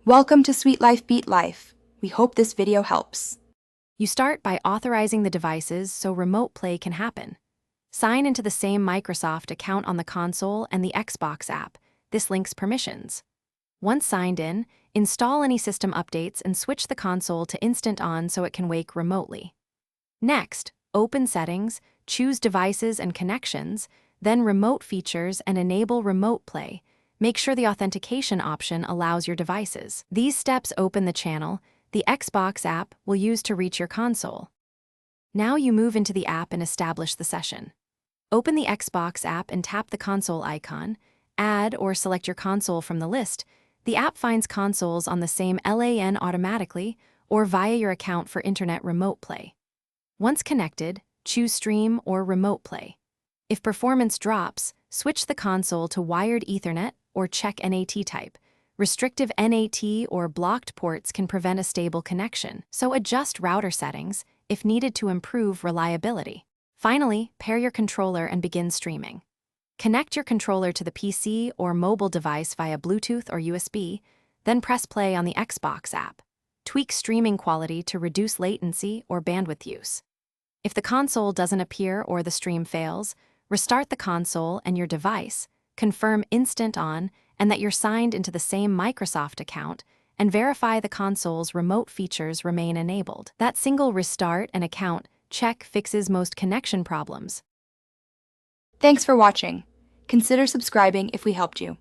Welcome to Sweet Life Beat Life. We hope this video helps. You start by authorizing the devices so remote play can happen. Sign into the same Microsoft account on the console and the Xbox app. This links permissions. Once signed in, install any system updates and switch the console to Instant On so it can wake remotely. Next, open Settings, choose Devices and Connections, then Remote Features and enable Remote Play. Make sure the authentication option allows your devices. These steps open the channel the Xbox app will use to reach your console. Now you move into the app and establish the session. Open the Xbox app and tap the console icon. Add or select your console from the list. The app finds consoles on the same LAN automatically or via your account for internet remote play. Once connected, choose Stream or Remote Play. If performance drops, switch the console to wired Ethernet or check NAT type. Restrictive NAT or blocked ports can prevent a stable connection, so adjust router settings if needed to improve reliability. Finally, pair your controller and begin streaming. Connect your controller to the PC or mobile device via Bluetooth or USB, then press play on the Xbox app. Tweak streaming quality to reduce latency or bandwidth use. If the console doesn't appear or the stream fails, restart the console and your device, confirm Instant On and that you're signed into the same Microsoft account, and verify the console's remote features remain enabled. That single restart and account check fixes most connection problems. Thanks for watching. Consider subscribing if we helped you.